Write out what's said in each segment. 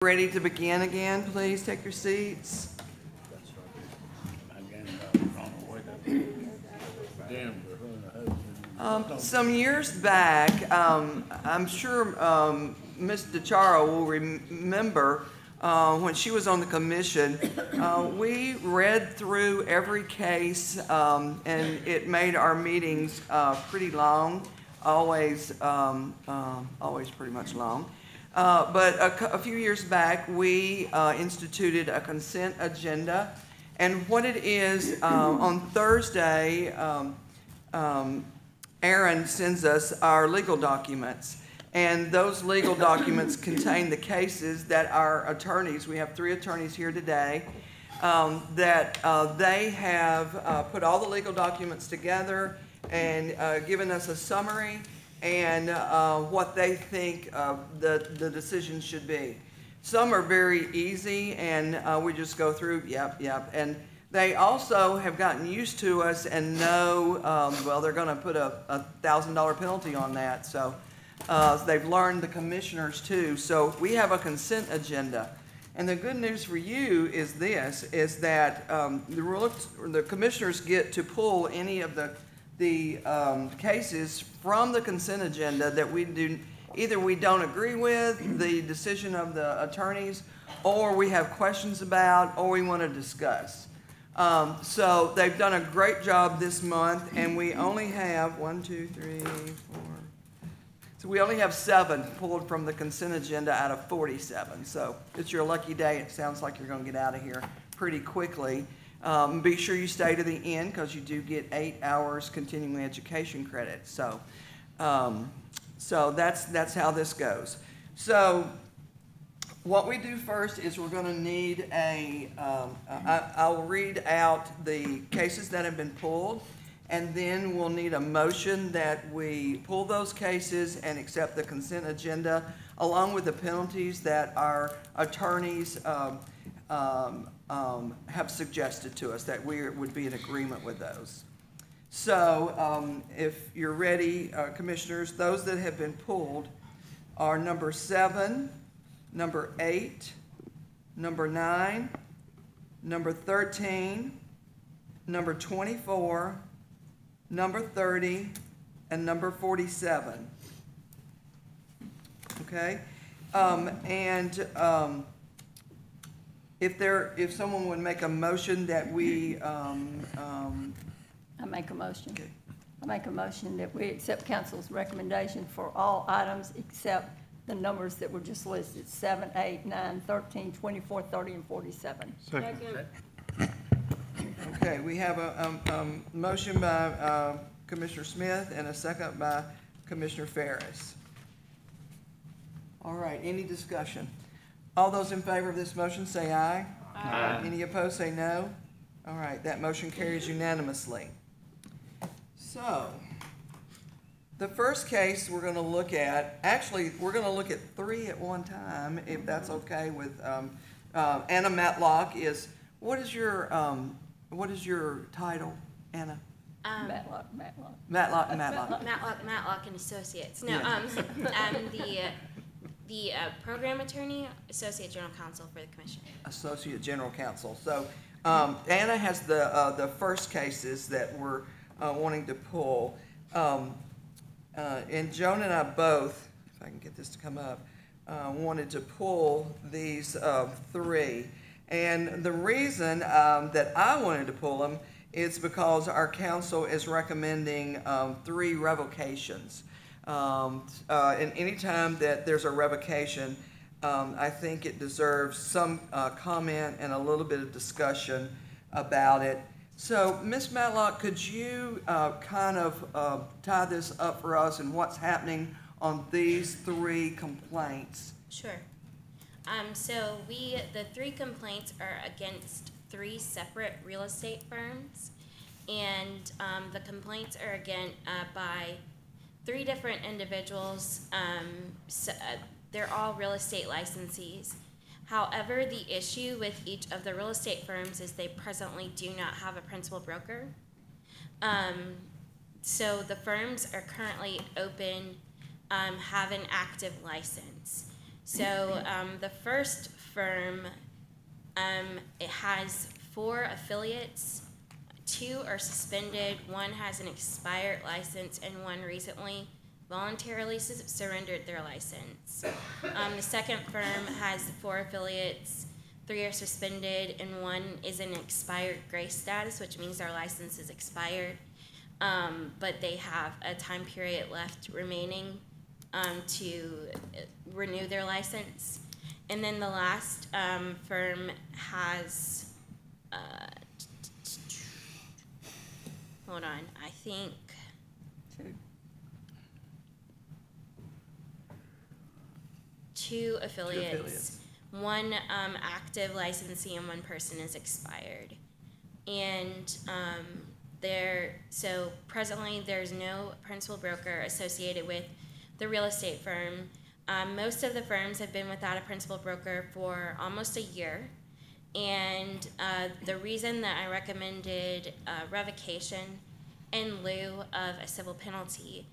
Ready to begin again, please take your seats. Some years back, I'm sure Ms. DeCharo will remember when she was on the commission, we read through every case and it made our meetings pretty long, always pretty much long. But a few years back, we instituted a consent agenda. And what it is, on Thursday, Aaron sends us our legal documents. And those legal documents contain the cases that our attorneys, we have 3 attorneys here today, that they have put all the legal documents together and given us a summary and what they think the decision should be. Some are very easy and we just go through, yep. And they also have gotten used to us and know, well, they're gonna put a $1,000 penalty on that. So they've learned, the commissioners too. So we have a consent agenda. And the good news for you is this, is that the commissioners get to pull any of the cases from the consent agenda that we do, either we don't agree with the decision of the attorneys, or we have questions about, or we want to discuss. So they've done a great job this month, and we only have 1, 2, 3, 4. So we only have 7 pulled from the consent agenda out of 47. So it's your lucky day. It sounds like you're going to get out of here pretty quickly. Be sure you stay to the end because you do get 8 hours continuing education credit. So, so that's how this goes. So what we do first is we're going to need I'll read out the cases that have been pulled, and then we'll need a motion that we pull those cases and accept the consent agenda along with the penalties that our attorneys have suggested to us, that we would be in agreement with those. So if you're ready, commissioners, those that have been pulled are number 7, number 8, number 9, number 13, number 24, number 30, and number 47. Okay? If someone would make a motion that we, I make a motion. Okay. I make a motion that we accept council's recommendation for all items except the numbers that were just listed, 7, 8, 9, 13, 24, 30, and 47. Second. Okay, we have a motion by Commissioner Smith and a second by Commissioner Ferris. All right, any discussion? All those in favor of this motion say aye. Aye. Any opposed say no. All right, that motion carries unanimously. So, the first case we're going to look at, actually, we're going to look at 3 at one time, if that's okay with Anna Matlock. What is your title, Anna? Matlock and Associates. No, Yeah. I'm the program attorney, associate general counsel for the commission. Associate General Counsel. So Anna has the first cases that we're wanting to pull. And Joan and I both, if I can get this to come up, wanted to pull these 3. And the reason that I wanted to pull them is because our council is recommending 3 revocations. And any time that there's a revocation, I think it deserves some comment and a little bit of discussion about it. So, Ms. Matlock, could you kind of tie this up for us and what's happening on these 3 complaints? Sure. So the 3 complaints are against 3 separate real estate firms, and the complaints are again by 3 different individuals. They're all real estate licensees. However, the issue with each of the real estate firms is they presently do not have a principal broker. So the firms are currently open, have an active license. So the first firm, it has 4 affiliates. 2 are suspended, 1 has an expired license, and 1 recently voluntarily surrendered their license. The second firm has 4 affiliates, 3 are suspended, and 1 is in expired grace status, which means their license is expired, but they have a time period left remaining to renew their license. And then the last firm has, hold on, I think, two affiliates. 1 active licensee and 1 person is expired. And so presently there's no principal broker associated with the real estate firm. Most of the firms have been without a principal broker for almost a year. And the reason that I recommended revocation in lieu of a civil penalty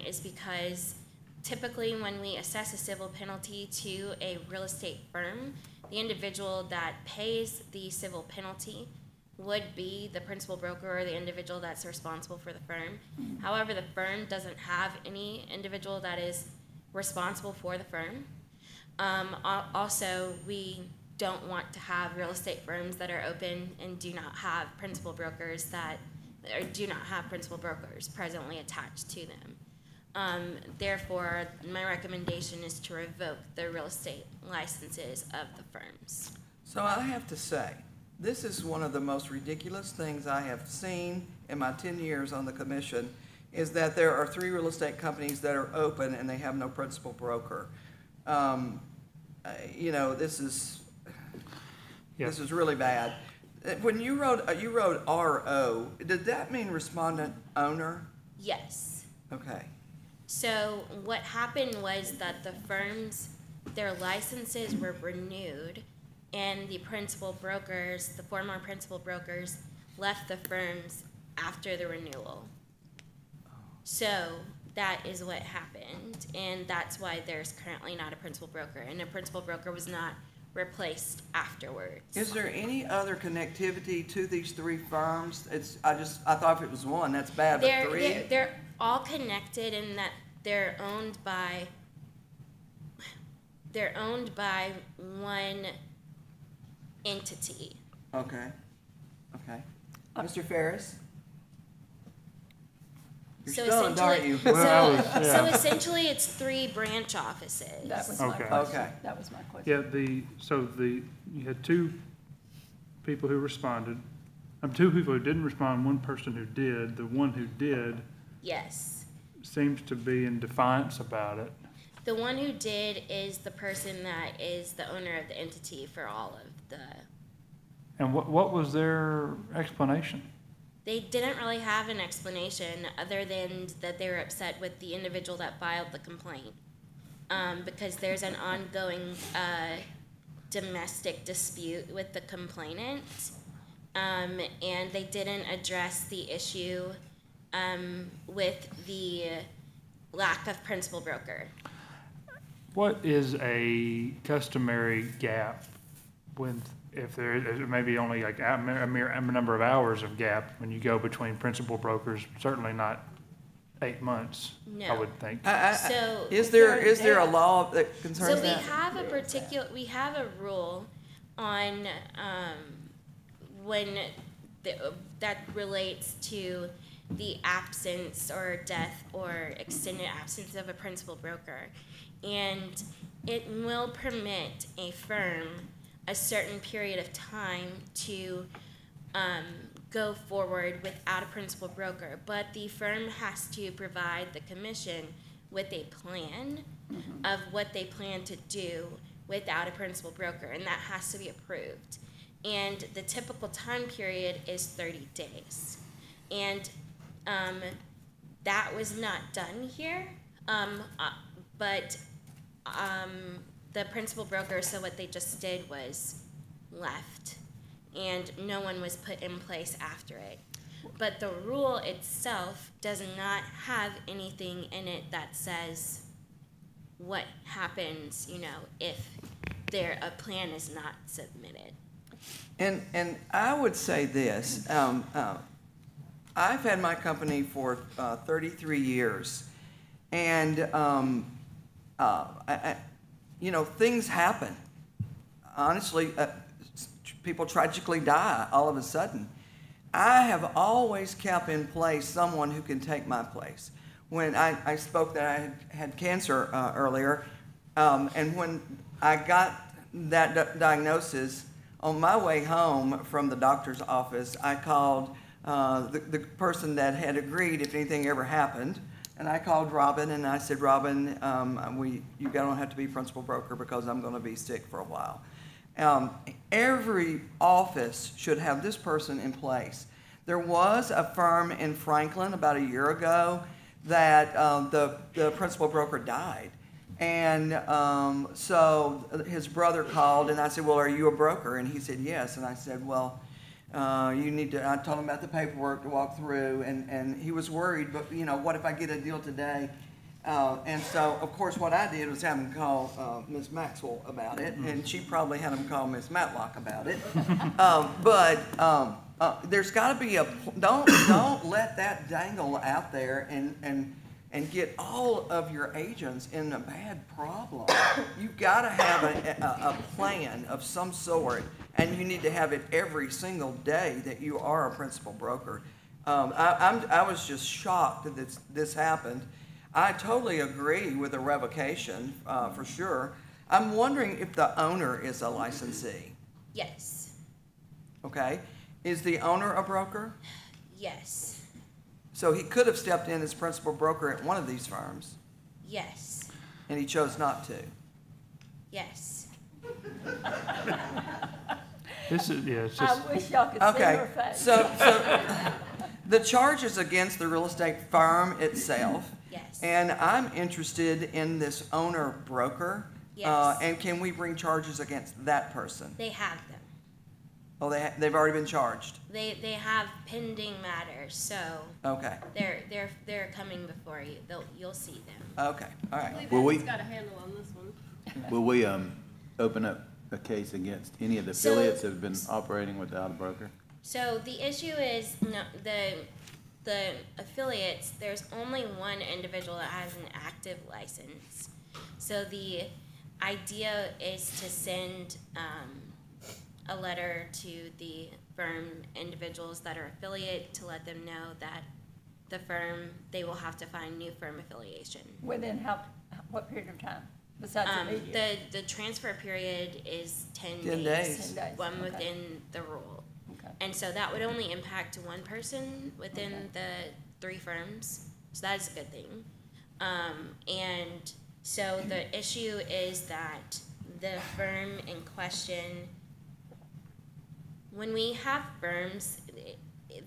is because typically when we assess a civil penalty to a real estate firm, the individual that pays the civil penalty would be the principal broker or the individual that's responsible for the firm. However, the firm doesn't have any individual that is responsible for the firm. Also, we don't want to have real estate firms that are open and do not have principal brokers presently attached to them. Therefore, my recommendation is to revoke the real estate licenses of the firms. So I have to say, this is one of the most ridiculous things I have seen in my 10 years on the commission, is that there are 3 real estate companies that are open and they have no principal broker. You know, this is really bad. When you wrote RO, did that mean respondent owner? Yes. Okay. So what happened was that the firms, their licenses were renewed, and the former principal brokers left the firms after the renewal. So that is what happened, and that's why there's currently not a principal broker, and a principal broker was not replaced afterwards. Is there any other connectivity to these 3 firms? I thought if it was 1, that's bad, but 3? They're all connected in that they're owned by one entity. Okay. Mr. Ferris? You're So stunned, aren't you? So essentially, it's 3 branch offices. That was my Okay. question. Okay. That was my question. Yeah, you had 2 people who responded. 2 people who didn't respond, 1 person who did. The one who did Yes. seems to be in defiance about it. The one who did is the person that is the owner of the entity for all of the. And what was their explanation? They didn't really have an explanation other than that they were upset with the individual that filed the complaint, because there's an ongoing domestic dispute with the complainant, and they didn't address the issue with the lack of principal broker. What is a customary gap if there is maybe only like a mere number of hours of gap when you go between principal brokers? Certainly not 8 months, No. I would think. So Is there a law that concerns So we that? have we have a rule on when that relates to the absence or death or extended absence of a principal broker, and it will permit a firm a certain period of time to go forward without a principal broker, but the firm has to provide the commission with a plan of what they plan to do without a principal broker, and that has to be approved. And the typical time period is 30 days. And that was not done here, but the principal broker, so what they just did was left, and no one was put in place after it. But the rule itself does not have anything in it that says what happens, if a plan is not submitted. And I would say this, I've had my company for 33 years, and things happen. Honestly, people tragically die all of a sudden. I have always kept in place someone who can take my place. When I spoke that I had cancer earlier, and when I got that diagnosis, on my way home from the doctor's office, I called the person that had agreed if anything ever happened, and I called Robin and I said, Robin, you don't have to be principal broker because I'm going to be sick for a while. Every office should have this person in place. There was a firm in Franklin about a year ago that the principal broker died. And so his brother called and I said, well, are you a broker? And he said, yes. And I said, well, you need to, I told him about the paperwork to walk through, and he was worried, but what if I get a deal today? And so, of course, what I did was have him call Ms. Maxwell about it, and she probably had him call Ms. Matlock about it. But there's got to be don't let that dangle out there and get all of your agents in a bad problem. You've got to have a plan of some sort, and you need to have it every single day that you are a principal broker. I was just shocked that this happened. I totally agree with the revocation, for sure. I'm wondering if the owner is a licensee. Yes. Okay. Is the owner a broker? Yes. So he could have stepped in as principal broker at one of these firms, Yes. and he chose not to. Yes. This is, yeah, it's just, I wish y'all could see Okay, her face. so the charges against the real estate firm itself, Yes. and I'm interested in this owner broker. Yes. And can we bring charges against that person? They have them. Oh, they've already been charged? They have pending matters, so Okay, they're coming before you. You'll see them. okay, all I right. believe Will we- Evan's got a handle on this one. Will we open up a case against any of the So- affiliates that have been operating without a broker? So the issue is the affiliates. There's only one individual that has an active license. So the idea is to send a letter to the firm individuals that are affiliate to let them know that the firm, they will have to find new firm affiliation. Within what period of time, besides immediate? The transfer period is 10 10 days. 10 days, One okay. within the rule. Okay. And so that would only impact one person within Okay. the 3 firms. So that is a good thing. And so the issue is that the firm in question, when we have firms,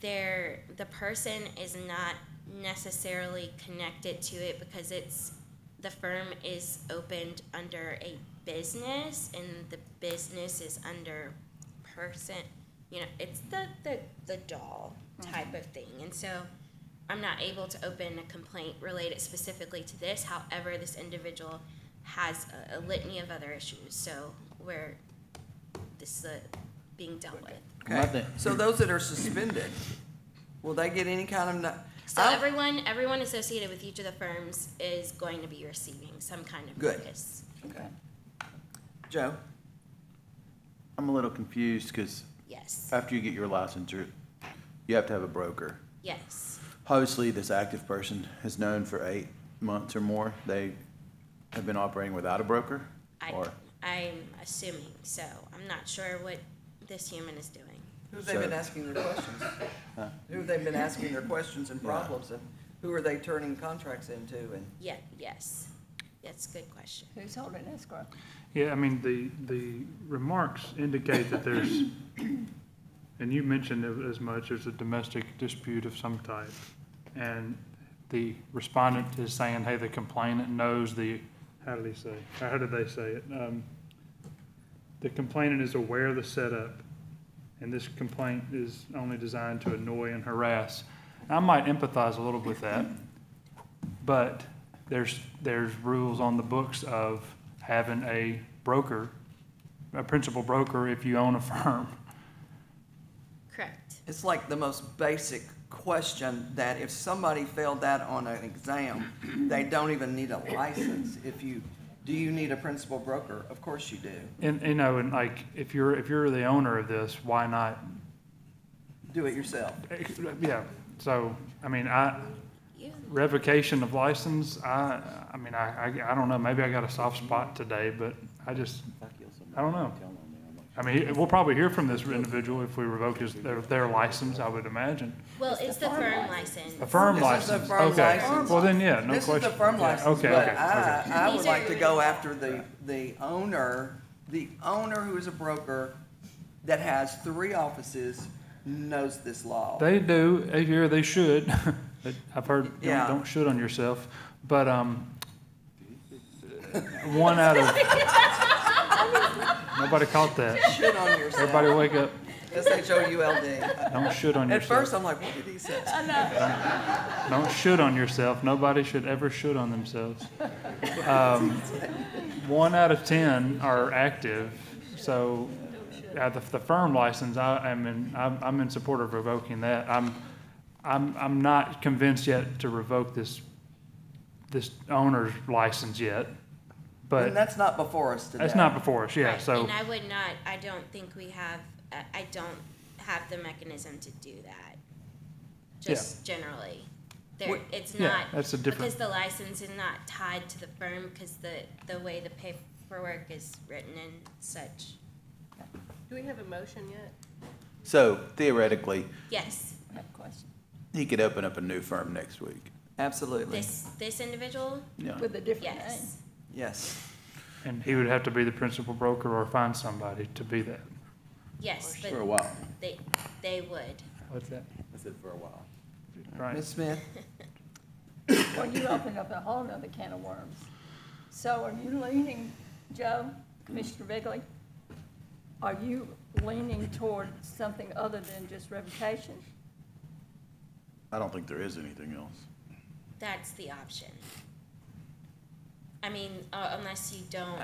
the person is not necessarily connected to it because the firm is opened under a business and the business is under person. It's the doll type of thing. And so I'm not able to open a complaint related specifically to this. However, this individual has a litany of other issues. So where this is being dealt with. Well, I Okay, think- so those that are suspended, will they get any kind of, So I- everyone associated with each of the firms is going to be receiving some kind of Good. notice. okay. Joe? I'm a little confused because Yes. after you get your license, you have to have a broker. Yes. Obviously, this active person is known for 8 months or more. They have been operating without a broker? Or, I'm assuming so. I'm not sure what this human is doing. Who have they been So- asking their questions? Huh? Who have they been asking their questions and Yeah. problems, and who are they turning contracts into? And Yes. That's a good question. Who's holding escrow? yeah, I mean, the remarks indicate that there's, and you mentioned it as much, there's a domestic dispute of some type. And the respondent is saying, hey, the complainant knows how did they say it? The complainant is aware of the setup, and this complaint is only designed to annoy and harass. I might empathize a little with that, but there's rules on the books of having a broker, a principal broker if you own a firm. Correct. It's like the most basic question that if somebody failed that on an exam, they don't even need a license. Do you need a principal broker? Of course you do. And, you know, and like, if you're the owner of this, why not? Do it yourself. Yeah, so, I mean, Yeah. revocation of license, I don't know, maybe I got a soft spot today, but I don't know. I mean, we'll probably hear from this individual if we revoke their license, I would imagine. Well, it's the firm license. A firm This is the license, firm okay. license. Well, then, yeah, no This question. is the firm Yeah, license, okay, but okay, I would These like are- to go after the owner who is a broker that has 3 offices knows this law. They do, here they should. I've heard, Yeah. don't shoot on yourself, but, one out of, nobody caught that. Shit on yourself. Everybody wake up, SHOULD. don't shoot on At first, yourself. I'm like, what did he say? Don't shoot on yourself, nobody should ever shoot on themselves. 1 out of 10 are active, so, the firm license, I'm in support of revoking that. I'm not convinced yet to revoke this owner's license yet, but And that's not before us today. that's not before us, yeah, Right, so, And I don't think we have, I don't have the mechanism to do that. Just generally. What- It's yeah, not, that's a different, because the license is not tied to the firm, because the way the paperwork is written and such. Do we have a motion yet? So theoretically, Yes, I have a question. he could open up a new firm next week. Absolutely. this individual, Yeah. With a different name. yes. Yes. and he would have to be the principal broker or find somebody to be that. Yes, For a but while. they would. What's that? I said for a while. Right. Ms. Smith? Well, you opened up a whole nother can of worms. So are you leaning, Joe, Commissioner Bigley, are you leaning toward something other than just revocation? I don't think there is anything else. That's the option. I mean, unless you don't,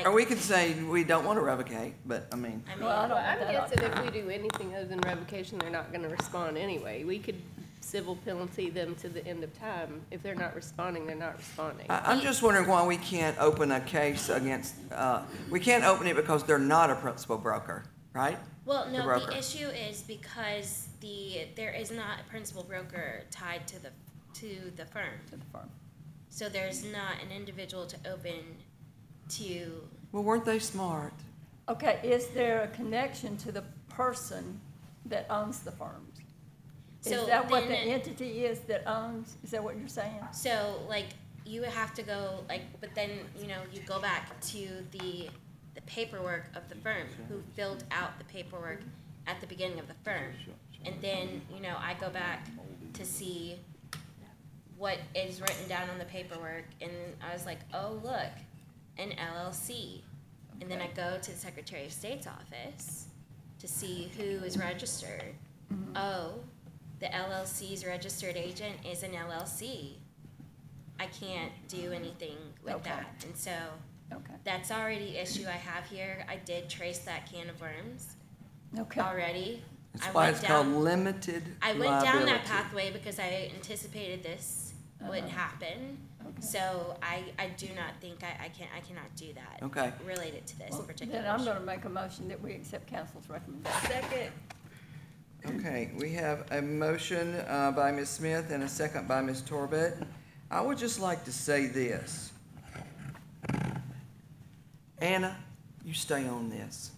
Or we could say we don't want to revocate, but I mean, I Well, I mean, don't Well, I'm want that guessing if we do anything other than revocation, they're not gonna respond anyway. We could civil penalty them to the end of time. If they're not responding, they're not responding. I'm just wondering why we can't open a case against, we can't open it because they're not a principal broker, right? well, the no, broker. the issue is because there is not a principal broker tied to the firm. To the firm. So there's not an individual to open to, Well, weren't they smart? Okay, is there a connection to the person that owns the firms? Is So that what the then- entity is that owns, is that what you're saying? so like, you would have to go, like, but then, you go back to the paperwork of the firm, who filled out the paperwork at the beginning of the firm. And then, I go back to see what is written down on the paperwork, and I was like, oh, look, an LLC. And then I go to the Secretary of State's office to see who is registered. Oh, the LLC's registered agent is an LLC. I can't do anything with Okay. that. And so Okay, that's already issue I have here. I did trace that can of worms okay. already. That's I why went it's called down- limited I went down that liability. pathway because I anticipated this would happen. Okay. So I do not think I cannot do that. Okay. Related to this Well, particular then I'm issue. gonna make a motion that we accept council's recommendation. Second. Okay, we have a motion by Ms. Smith and a second by Ms. Torbett. I would just like to say this. Anna, you stay on this.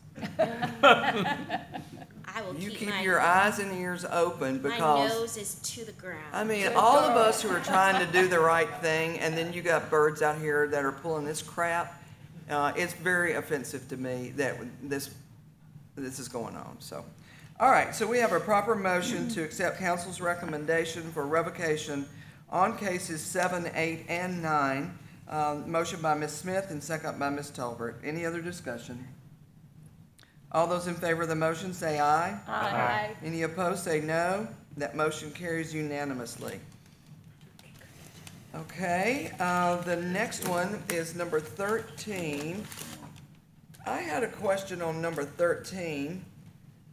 I will You keep keep my, your eyes and ears open my because, nose is to the ground. I mean, all of us who are trying to do the right thing, and then you got birds out here that are pulling this crap, it's very offensive to me that this is going on, so. All right, so we have a proper motion to accept council's recommendation for revocation on cases 7, 8, and 9. Motion by Ms. Smith and second by Ms. Tolbert. Any other discussion? All those in favor of the motion say aye. Aye. Any opposed say no. That motion carries unanimously. Okay, the next one is number 13. I had a question on number 13.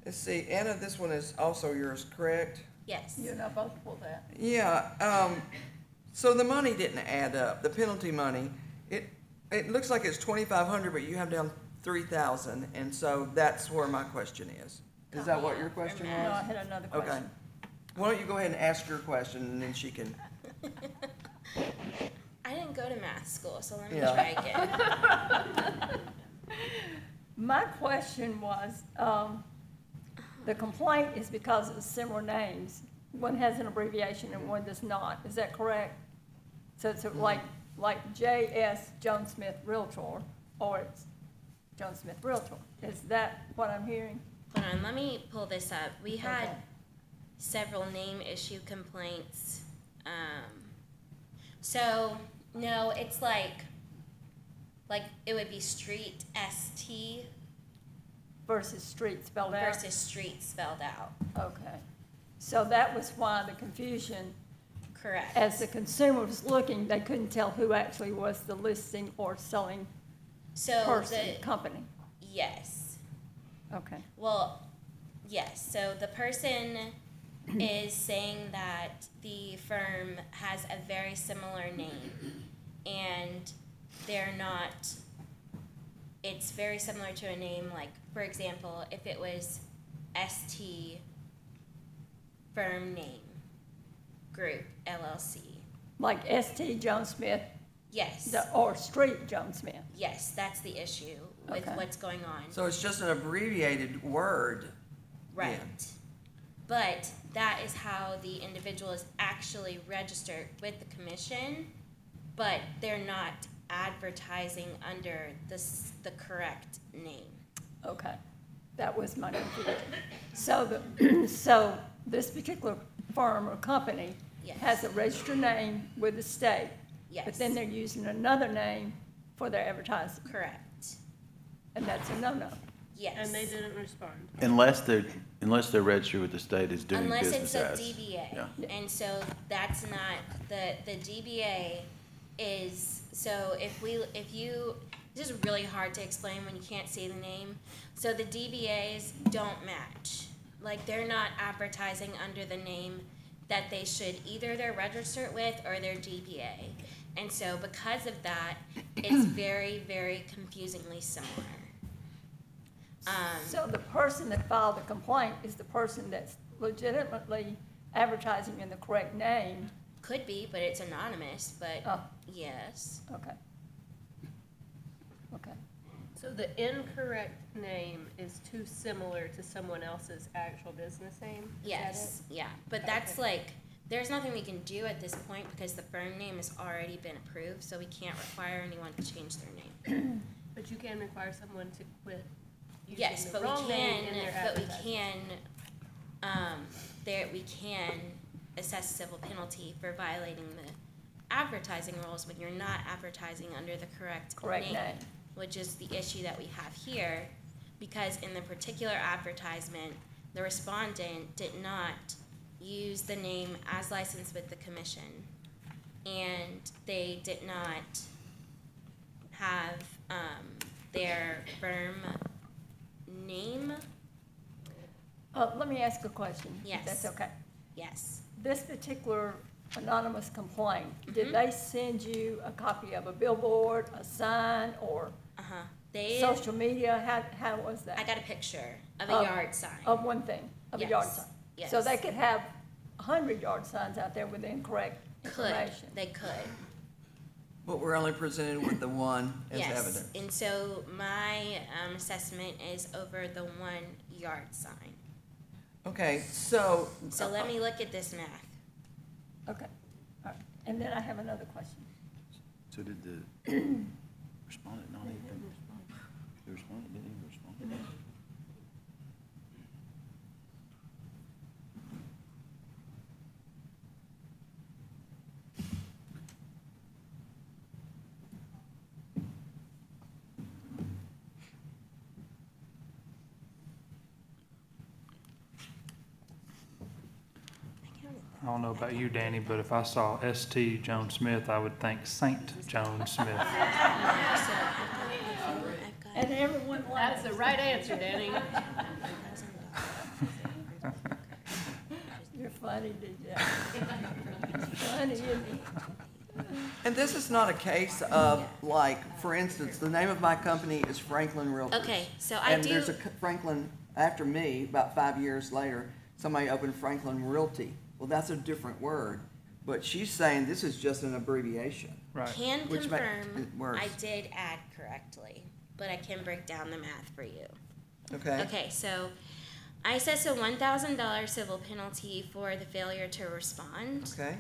Let's see, Anna, this one is also yours, correct? Yes. You and I both pulled that. Yeah, so the money didn't add up, the penalty money. It looks like it's 2,500, but you have down 3,000, and so that's where my question is. Is that what your question No, I was? had another Okay. question. Why don't you go ahead and ask your question, and then she can, I didn't go to math school, so let me Yeah. try again. My question was, the complaint is because of similar names. One has an abbreviation and one does not. Is that correct? So it's like J.S. Jones Smith Realtor, or it's Jones Smith Realtor. Is that what I'm hearing? Hold on, let me pull this up. We had Okay. several name issue complaints. So, no, it's like it would be street, ST, Versus street spelled out? versus street spelled out. Okay. So that was why the confusion, Correct. as the consumer was looking, they couldn't tell who actually was the listing or selling So person, company. yes. Okay. Well, yes, so the person is saying that the firm has a very similar name, and they're not, it's very similar to a name, like, for example, if it was ST Firm Name Group LLC. Like S.T. Jones Smith, Yes, or Street Jones Smith. yes, that's the issue with Okay. what's going on. so it's just an abbreviated word. Right. But that is how the individual is actually registered with the commission, but they're not advertising under the correct name. Okay. That was my confusion. So so this particular firm or company Yes. has a registered name with the state. Yes. But then they're using another name for their advertising, Correct. and that's a no-no. Yes. And they didn't respond. Unless they're registered with the state as doing Unless business it's a as. DBA. Yeah. And so that's not, the DBA is, so if you, this is really hard to explain when you can't see the name. So the DBAs don't match. Like, they're not advertising under the name that they should, either they're registered with or they're DBA. And so because of that, it's very, very confusingly similar. So the person that filed the complaint is the person that's legitimately advertising in the correct name. Could be, but it's anonymous, but Oh, yes. okay. Okay. So the incorrect name is too similar to someone else's actual business name? Is that Yes, yeah, but that's like, there's nothing we can do at this point because the firm name has already been approved, so we can't require anyone to change their name. it? But you can require someone to quit Yes, using but the we wrong name in can, their but we advertising. we can assess civil penalty for violating the advertising rules when you're not advertising under the correct Correct name. which is the issue that we have here, because in the particular advertisement, the respondent did not use the name as licensed with the commission, and they did not have, their firm name, Let me ask a question. if Yes. That's okay. yes. This particular anonymous complaint, Mm-hmm. did they send you a copy of a billboard, a sign, or Uh-huh, they, social media? How was that? I got a picture of Of- a yard sign. Of one thing, of a yard Yes, sign? yes. So they could have 100 yard signs out there with incorrect Could, information? they could. But we're only presented with the one as Yes, evidence. and so my assessment is over the 1 yard sign. Okay, so. So let me look at this math. Okay, all right. And then I have another question. So did the respondent not even, the respondent didn't even respond? I counted that. I don't know about you, Danny, but if I saw S.T. Joan Smith, I would think Saint Joan Smith. And everyone That's laughs. the right answer, Danny. You're funny, DJ. Funny, isn't it? And this is not a case of, like, for instance, the name of my company is Franklin Realtors. Okay, so I And do, there's a Franklin, after me, about 5 years later, somebody opened Franklin Realty. Well, that's a different word, but she's saying this is just an abbreviation. Right. can which ma- confirm, it works. I did add correctly, but I can break down the math for you. Okay? Okay, so I assess a $1,000 civil penalty for the failure to respond. Okay?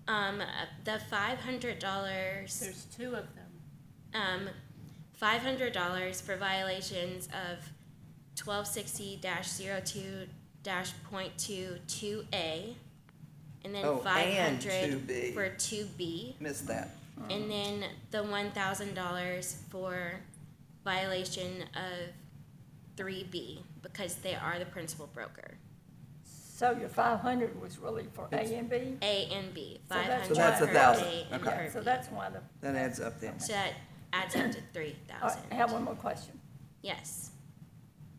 The $500, There's two of them. $500 for violations of 1260-02-.22A, and then Oh, and 500 2B. for 2B, Missed that. and then the $1,000 for violation of 3B, because they are the principal broker. So your 500 was really for A and B? A and B, So that's 500 So that's per 1,000. A and Okay. per So B. that's why the, That adds up then. So that adds up to all 3,000. right, I have one more question. Yes,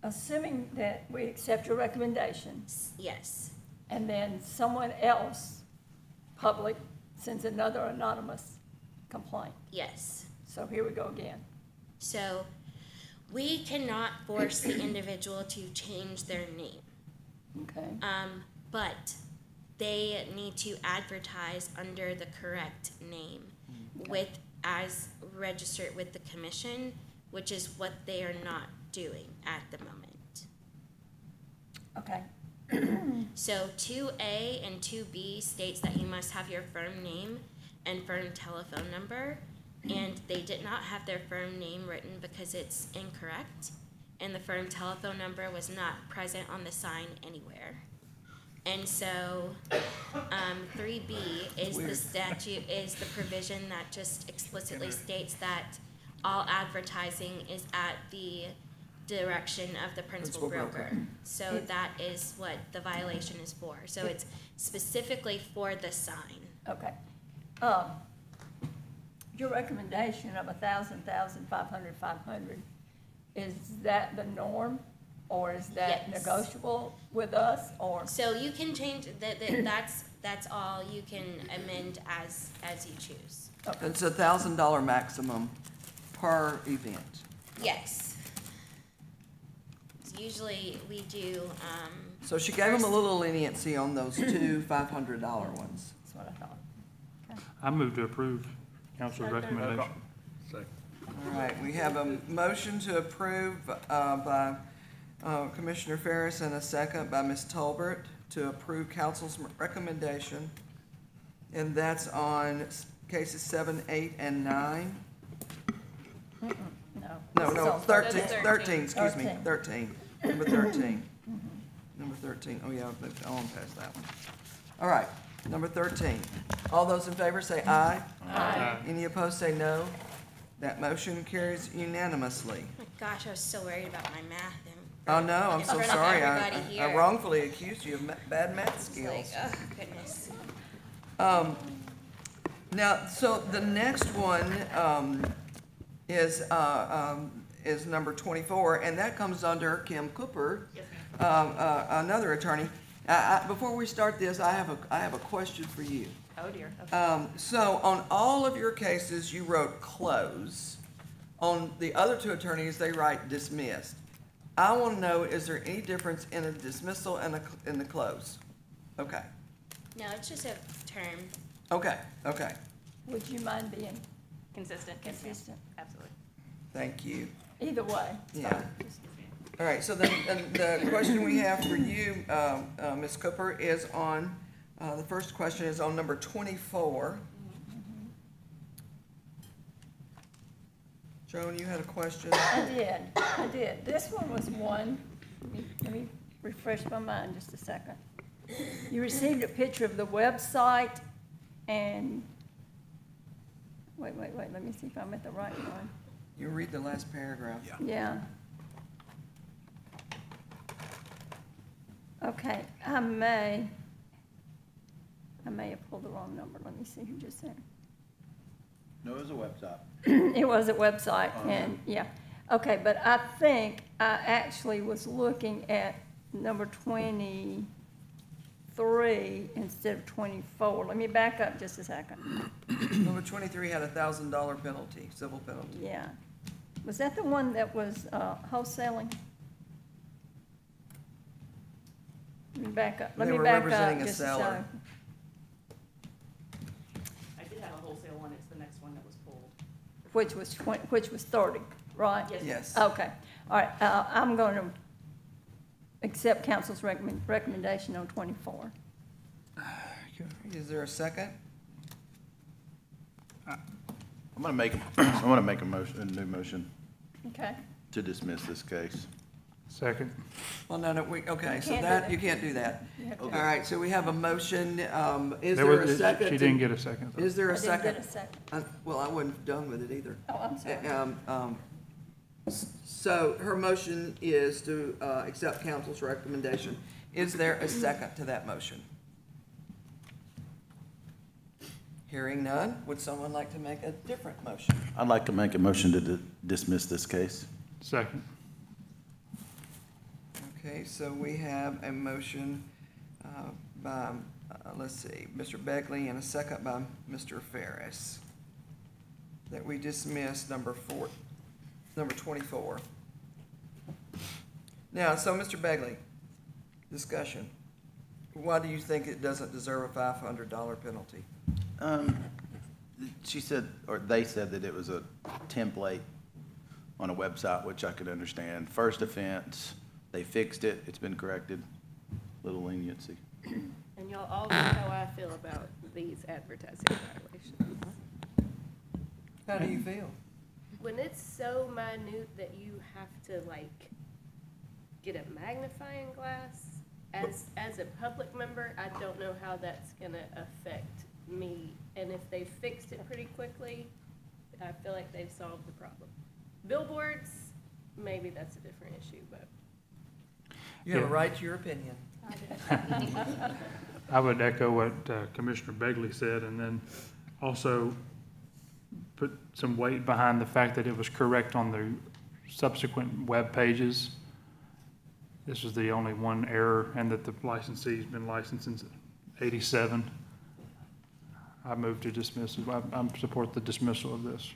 Assuming that we accept your recommendation, yes, and then someone else, public, sends another anonymous complaint. yes. So here we go again. So we cannot force the individual to change their name, Okay, but they need to advertise under the correct name with, as registered with the commission, which is what they are not doing at the moment. okay, So 2A and 2B states that you must have your firm name and firm telephone number, and they did not have their firm name written because it's incorrect, and the firm telephone number was not present on the sign anywhere. And so, 3B is the Weird. statute, is the provision that just explicitly states that all advertising is at the direction of the principal Principal broker. broker. So that is what the violation is for. So it's specifically for the sign. okay. Your recommendation of 1,000, 500, 500, is that the norm? Or is that Yes. negotiable with us, or? So you can change, that's all, you can amend as you choose. It's $1,000 maximum per event. Yes. Usually we do, So she gave them a little leniency on those two $500 ones. That's what I thought. I move to approve council's recommendation. All right, we have a motion to approve by Commissioner Ferris and a second by Ms. Tolbert to approve council's recommendation. And that's on cases 7, 8, and 9. No. No, This is no, on 13, 13. 13, excuse me, 13. 13, number 13. Number 13, oh yeah, I won't pass that one. All right, number 13. All those in favor say aye. Aye. Any opposed say no. That motion carries unanimously. oh my gosh, I was so worried about my math and. Oh, no, I'm in so front of sorry. everybody I here. wrongfully accused you of bad math It's skills. like, oh goodness. Now, so the next one is number 24, and that comes under Kim Cooper, another attorney. Before we start this, I have a question for you. Oh dear. So on all of your cases, you wrote close. On the other two attorneys, they write dismissed. I want to know, is there any difference in a dismissal and in the close? Okay, No, it's just a term. okay, okay. Would you mind being Consistent. consistent? Absolutely. Thank you. Either way. so Yeah. just- All right, so then the question we have for you, Ms. Cooper, is on, the first question is on number 24. Joan, you had a question? I did. This one was one, let me refresh my mind just a second. You received a picture of the website and, wait, let me see if I'm at the right one. You read the last paragraph. Yeah. Okay, I may, I may have pulled the wrong number. Let me see who just said. No, it was a website. It was a website, and, yeah. Okay, but I think I actually was looking at number 23 instead of 24. Let me back up just a second. Number 23 had a $1,000 penalty, civil penalty. Yeah. Was that the one that was wholesaling? Let me back up. Let They me were back up representing a just a seller. second. I did have a wholesale one, it's the next one that was pulled. Which was 30, right? Yes. Okay, all right, I'm going to accept council's recommendation on 24. Is there a second? I'm gonna make a motion, a new motion Okay, to dismiss this case. Second. Well, no, okay, You so can't do that, that. you can't do that. you have to. All right, so we have a motion, is There there a was- second? She to- didn't get a second. though. Is there I a didn't second? get a second. Well, I wouldn't have done with it either. Oh, I'm sorry. So her motion is to accept council's recommendation. Is there a second to that motion? Hearing none, would someone like to make a different motion? I'd like to make a motion to dismiss this case. Second. Okay, so we have a motion by, let's see, Mr. Beckley and a second by Mr. Ferris that we dismiss number 24. Now, so Mr. Begley, discussion. Why do you think it doesn't deserve a $500 penalty? She said, or they said that it was a template on a website, which I could understand. First offense, they fixed it, it's been corrected, little leniency. And y'all all know how I feel about these advertising violations. How do you feel? When it's so minute that you have to like get a magnifying glass, as a public member, I don't know how that's gonna affect me. And if they fixed it pretty quickly, I feel like they've solved the problem. Billboards, maybe that's a different issue, but. You have a Yeah. right to your opinion. I would echo what Commissioner Begley said, and then also put some weight behind the fact that it was correct on the subsequent web pages. This was the only one error, and that the licensee's been licensed since '87. I move to dismiss it. I support the dismissal of this.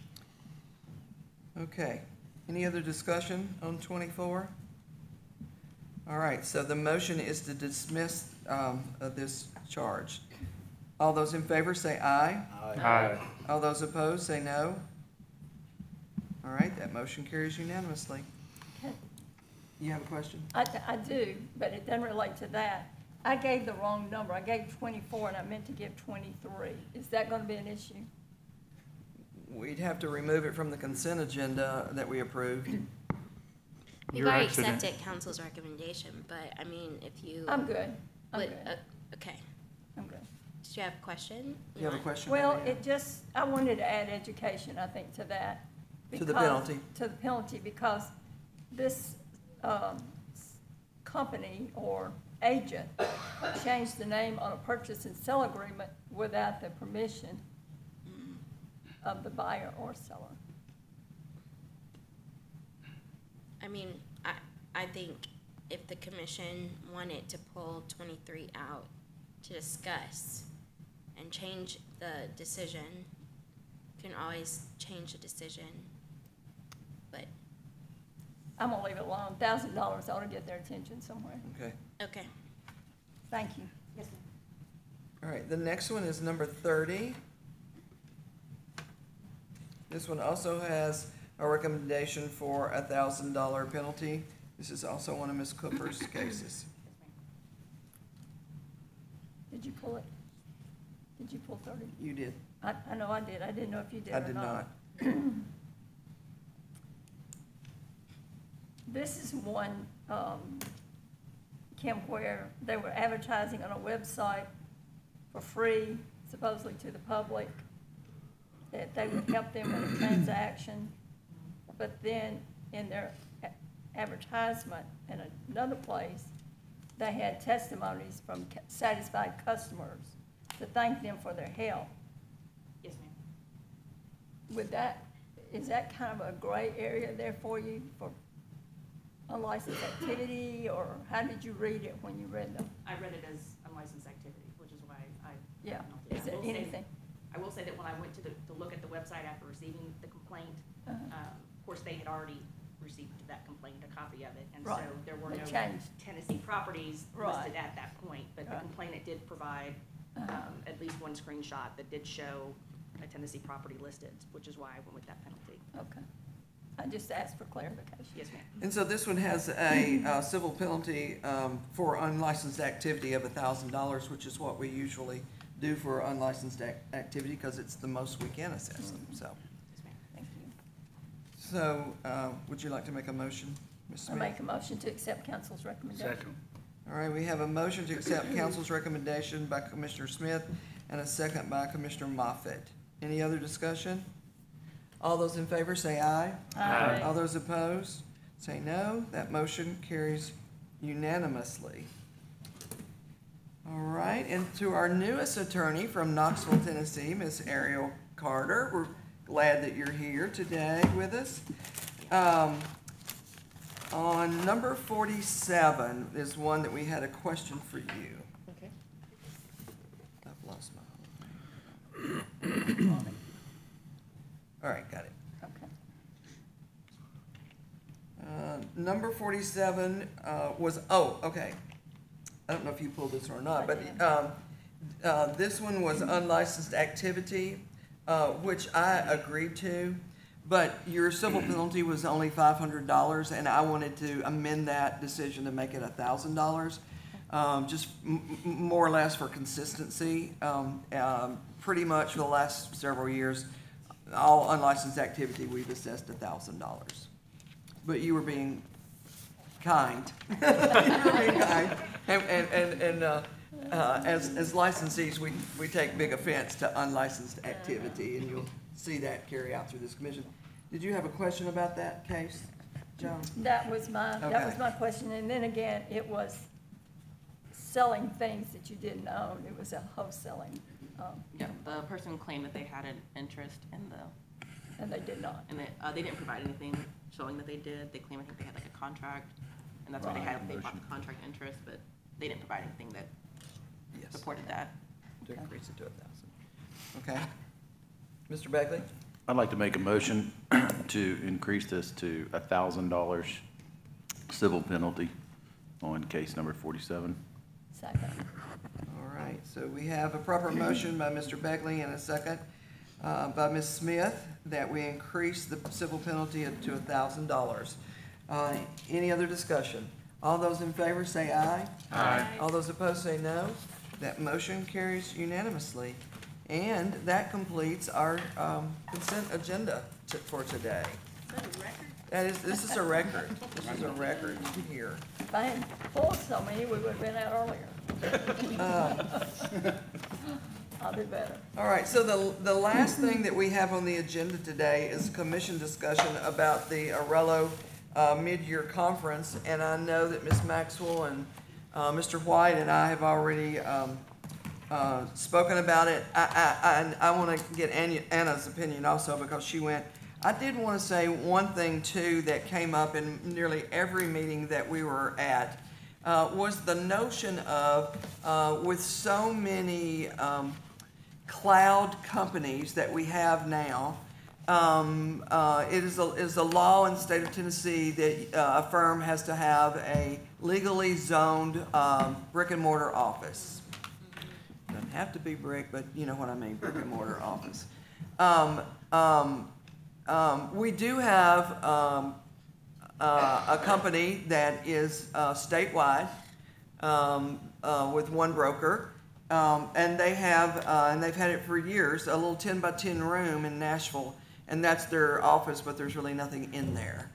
Okay. Any other discussion on 24? All right, so the motion is to dismiss this charge. All those in favor say aye. Aye. All those opposed say no. All right, that motion carries unanimously. You have a question? I do, but it doesn't relate to that. I gave the wrong number. I gave 24 and I meant to give 23. Is that going to be an issue? We'd have to remove it from the consent agenda that we approved. We've Your already accident. accepted council's recommendation, but I mean, if you. I'm good. I'm would- good. Okay. I'm good. Did you have a question? You have a want- question? Well, Diana? I wanted to add education, I think, to that. To the because- penalty. To the penalty, because this company or agent changed the name on a purchase and sell agreement without the permission of the buyer or seller. I mean, I think if the commission wanted to pull 23 out to discuss and change the decision, can always change the decision. But, I'm gonna leave it alone. $1,000 ought to get their attention somewhere. Okay. okay. Thank you. All right, the next one is number 30. This one also has a recommendation for a $1,000 penalty. This is also one of Ms. Cooper's cases. Did you pull it? Did you pull 30? You did. I know I did. I didn't know if you did I or did not. not. This is one, Kim, where they were advertising on a website for free, supposedly to the public, that they would help them with a transaction. But then in their advertisement in another place, they had testimonies from satisfied customers to thank them for their help. Yes, ma'am. Is that kind of a gray area there for you for unlicensed activity, or how did you read it when you read them? I read it as unlicensed activity, which is why I. Yeah, I is there will say- anything? I will say that when I went to look at the website after receiving the complaint, of course, they had already received that complaint, a copy of it. And so Right. there were They no changed. Tennessee properties Right. listed at that point. But the Right. complainant did provide at least one screenshot that did show a Tennessee property listed, which is why I went with that penalty. Okay. I just asked for clarification. Yes, ma'am. And so this one has a civil penalty for unlicensed activity of $1,000, which is what we usually do for unlicensed activity, because it's the most we can assess them, so. Yes, ma'am. Thank you. So, would you like to make a motion, Ms. I Smith? make a motion to accept council's recommendation. All right, we have a motion to accept council's recommendation by Commissioner Smith and a second by Commissioner Moffitt. Any other discussion? All those in favor say aye. Aye. All those opposed, say no. That motion carries unanimously. All right, and to our newest attorney from Knoxville, Tennessee, Ms. Ariel Carter. We're glad that you're here today with us. On number 47 is one that we had a question for you. Okay. I've lost my whole. All right, got it. Okay. Number 47 was, okay. I don't know if you pulled this or not, but this one was unlicensed activity, which I agreed to, but your civil penalty was only $500, and I wanted to amend that decision to make it $1,000, just more or less for consistency. Pretty much for the last several years, all unlicensed activity, we've assessed $1,000. But you were being kind. You were being kind. And as licensees, we take big offense to unlicensed activity, and you'll see that carry out through this commission. Did you have a question about that case, Joan? That was my Okay. question, and then again, it was selling things that you didn't own. It was a wholesaling, Yeah, the person claimed that they had an interest in and they did not. and they didn't provide anything showing that they did. They claimed, I think they had like a contract, and that's why they bought the contract interest, but they didn't provide anything that Yes. supported that. To increase it to 1,000. Okay. Mr. Beckley? I'd like to make a motion to increase this to $1,000 civil penalty on case number 47. Second. All right, so we have a proper motion by Mr. Beckley and a second by Ms. Smith that we increase the civil penalty to $1,000. Any other discussion? All those in favor say aye. Aye. All those opposed say no. That motion carries unanimously. And that completes our consent agenda for today. Is that a record? This is a record. This is a record here. If I hadn't pulled so many, we would have been out earlier. I'll do better. All right, so the last thing that we have on the agenda today is commission discussion about the Arello mid-year conference. And I know that Ms. Maxwell and Mr. White and I have already spoken about it. I want to get Anna's opinion also, because she went. I did want to say one thing too that came up in nearly every meeting that we were at, was the notion of, with so many cloud companies that we have now, it is a law in the state of Tennessee that a firm has to have a legally zoned brick and mortar office. Doesn't have to be brick, but you know what I mean, brick and mortar office. We do have a company that is statewide with one broker, and they have and they've had it for years, a little 10-by-10 room in Nashville, and that's their office, but there's really nothing in there.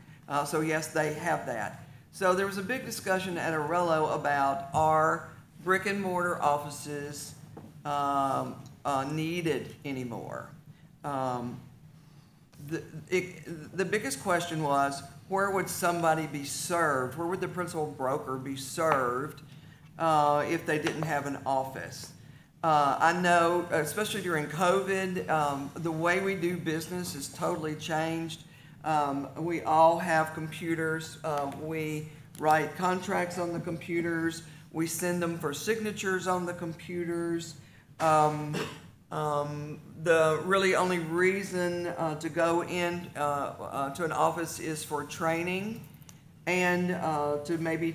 So yes, they have that. So there was a big discussion at Arello about are brick and mortar offices needed anymore. The biggest question was, where would somebody be served? Where would the principal broker be served if they didn't have an office? I know, especially during COVID, the way we do business has totally changed. We all have computers. We write contracts on the computers. We send them for signatures on the computers. The really only reason to go in to an office is for training and to maybe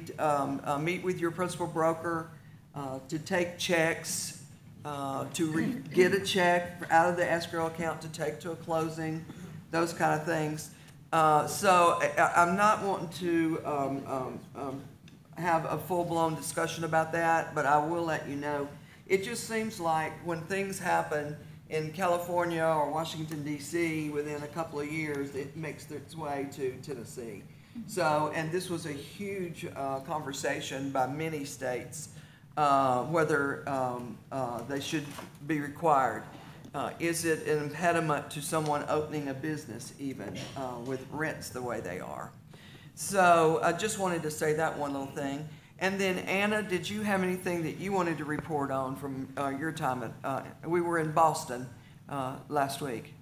meet with your principal broker, to take checks, get a check out of the escrow account to take to a closing, those kind of things. So I'm not wanting to have a full-blown discussion about that, but I will let you know. It just seems like when things happen in California or Washington DC, within a couple of years, it makes its way to Tennessee. So, and this was a huge conversation by many states, whether they should be required. Is it an impediment to someone opening a business even with rents the way they are? So I just wanted to say that one little thing. And then Anna, did you have anything that you wanted to report on from your time at, we were in Boston last week.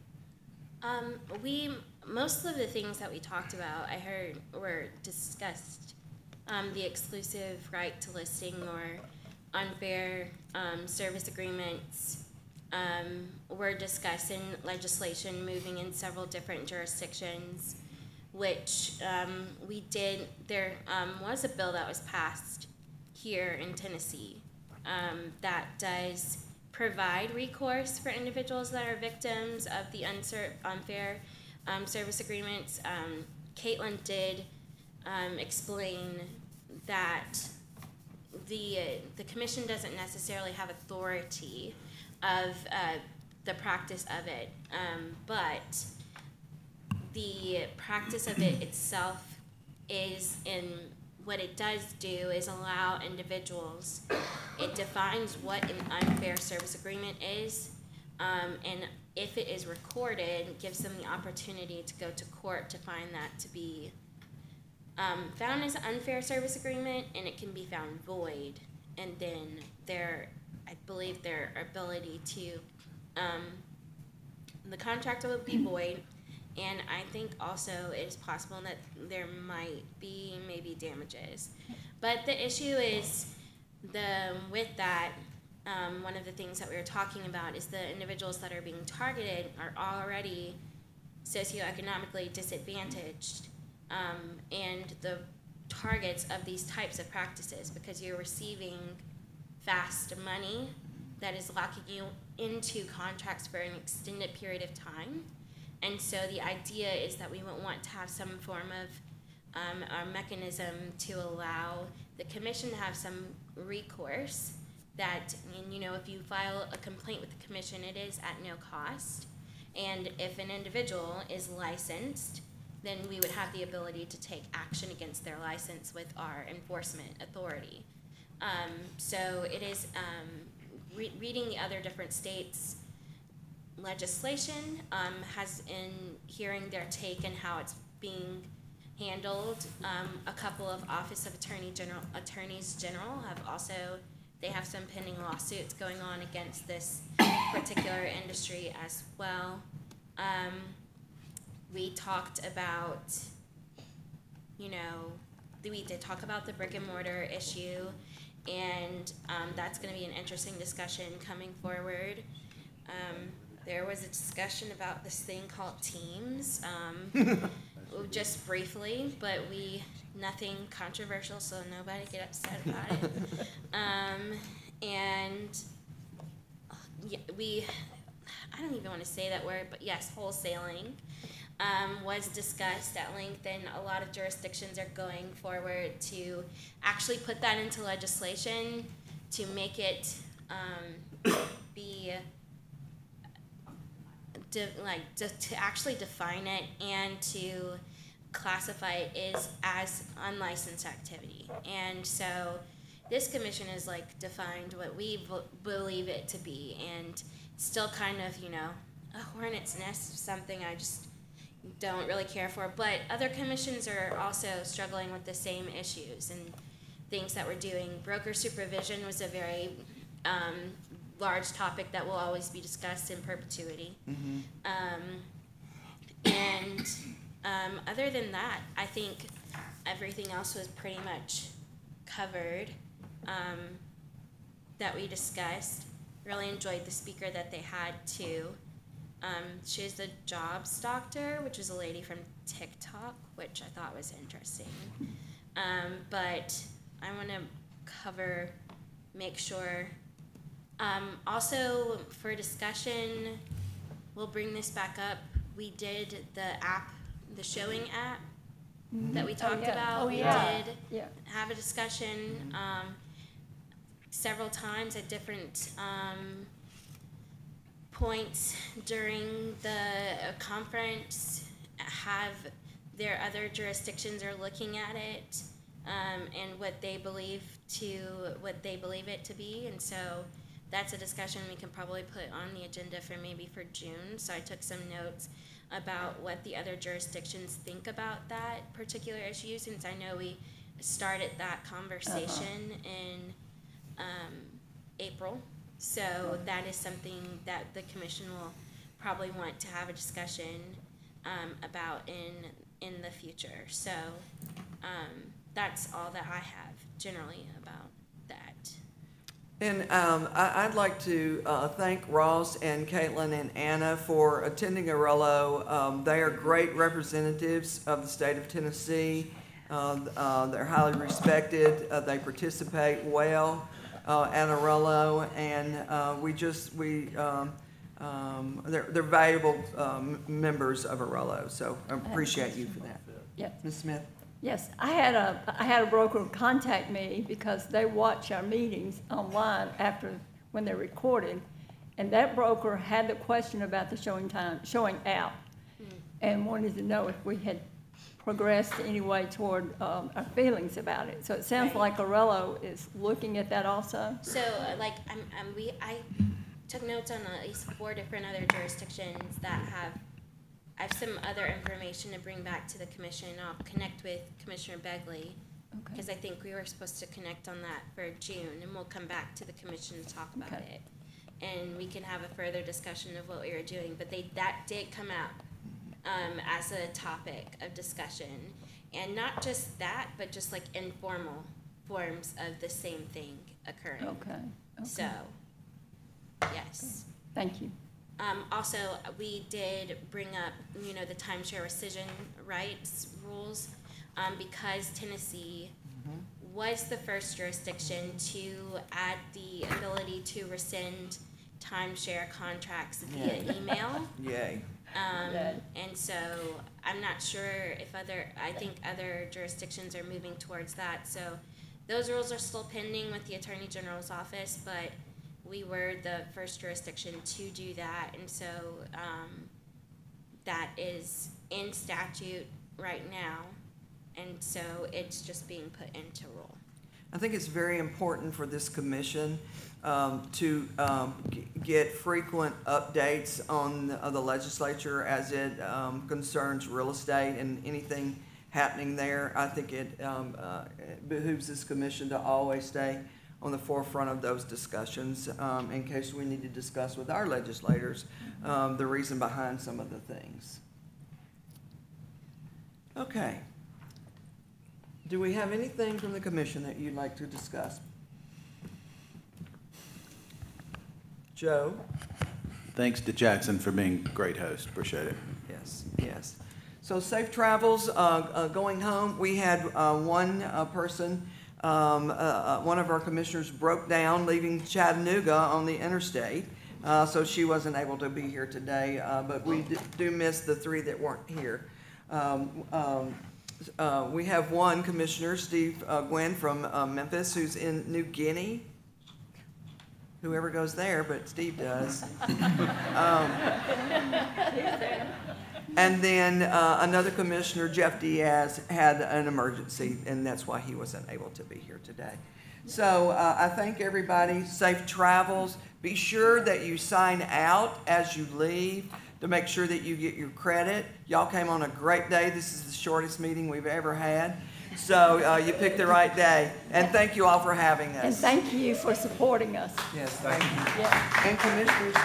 Most of the things that we talked about, I heard were discussed. The exclusive right to listing or unfair service agreements. We're discussing legislation moving in several different jurisdictions, which we did. There was a bill that was passed here in Tennessee that does provide recourse for individuals that are victims of the unfair service agreements. Caitlin did explain that the commission doesn't necessarily have authority of the practice of it, but the practice of it itself is, in what it does do is allow individuals, it defines what an unfair service agreement is, and if it is recorded, it gives them the opportunity to go to court to find that to be found as an unfair service agreement, and it can be found void, and then I believe their ability to, the contract will be void, and I think also it is possible that there might be maybe damages. But the issue is with that, one of the things that we were talking about is the individuals that are being targeted are already socioeconomically disadvantaged, and the targets of these types of practices, because you're receiving fast money that is locking you into contracts for an extended period of time. And so the idea is that we would want to have some form of a mechanism to allow the commission to have some recourse that, and, if you file a complaint with the commission, it is at no cost. And if an individual is licensed, then we would have the ability to take action against their license with our enforcement authority. So it is reading the other different states' legislation, has in hearing their take and how it's being handled. A couple of Office of Attorneys General have also, they have some pending lawsuits going on against this particular industry as well. We talked about, we did talk about the brick and mortar issue, and that's going to be an interesting discussion coming forward. There was a discussion about this thing called Teams, just briefly, but nothing controversial, so nobody get upset about it. And I don't even want to say that word, but yes, wholesaling was discussed at length, and a lot of jurisdictions are going forward to actually put that into legislation to make it be to actually define it and to classify it as unlicensed activity. And so this commission is defined what we believe it to be, and still kind of a hornet's nest of something I just don't really care for. But other commissions are also struggling with the same issues and things that we're doing. Broker supervision was a very large topic that will always be discussed in perpetuity. And other than that, I think everything else was pretty much covered that we discussed. Really enjoyed the speaker that they had too. She's the jobs doctor, which is a lady from TikTok, which I thought was interesting. But I want to cover, make sure. Also, for discussion, we'll bring this back up. We did the app, the showing app that we talked yeah. about. Oh, We yeah. did Yeah. have a discussion several times at different points during the conference. Have their other jurisdictions are looking at it and what they believe it to be, and so that's a discussion we can probably put on the agenda for maybe for June. So I took some notes about what the other jurisdictions think about that particular issue, since I know we started that conversation in April. So that is something that the commission will probably want to have a discussion about in the future. So that's all that I have generally about that. And I'd like to thank Ross and Caitlin and Anna for attending Arello. They are great representatives of the state of Tennessee. They're highly respected. They participate well at Arello, and they're valuable members of Arello. So I appreciate you for that. Yes. Ms. Smith? Yes, I had a broker contact me because they watch our meetings online when they're recorded, and that broker had the question about the showing out, and wanted to know if we had progressed anyway toward our feelings about it. So it sounds like Arello is looking at that also. So I took notes on at least 4 different other jurisdictions that have. I have some other information to bring back to the commission. I'll connect with Commissioner Begley, because I think we were supposed to connect on that for June, and we'll come back to the commission to talk about it. And we can have a further discussion of what we were doing, but that did come out as a topic of discussion. And not just that, but just like informal forms of the same thing occurring. Okay. So, yes. Thank you. Also, we did bring up, the timeshare rescission rights rules, because Tennessee was the first jurisdiction to add the ability to rescind timeshare contracts via email. Yay. And so I'm not sure if I think other jurisdictions are moving towards that. So those rules are still pending with the Attorney General's office, but we were the first jurisdiction to do that, and so that is in statute right now, and so it's just being put into rule. I think it's very important for this commission to get frequent updates on the legislature as it concerns real estate and anything happening there. I think it behooves this commission to always stay on the forefront of those discussions in case we need to discuss with our legislators the reason behind some of the things. Okay. Do we have anything from the commission that you'd like to discuss? Joe? Thanks to Jackson for being a great host. Appreciate it. Yes, yes. So safe travels going home. We had one person, one of our commissioners broke down leaving Chattanooga on the interstate. So she wasn't able to be here today, but we do miss the 3 that weren't here. We have one commissioner, Steve Gwynn from Memphis, who's in New Guinea. Whoever goes there, but Steve does. And then another commissioner, Jeff Diaz, had an emergency, and that's why he wasn't able to be here today. So I thank everybody. Safe travels. Be sure that you sign out as you leave to make sure that you get your credit. Y'all came on a great day. This is the shortest meeting we've ever had. So you picked the right day. And thank you all for having And us. thank you for supporting us. Yes, thank you. Yeah. And commissioners,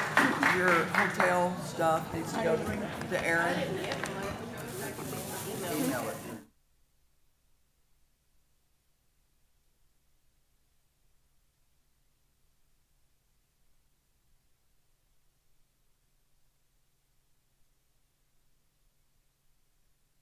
your hotel stuff needs to go to Aaron. I didn't get one. Email it.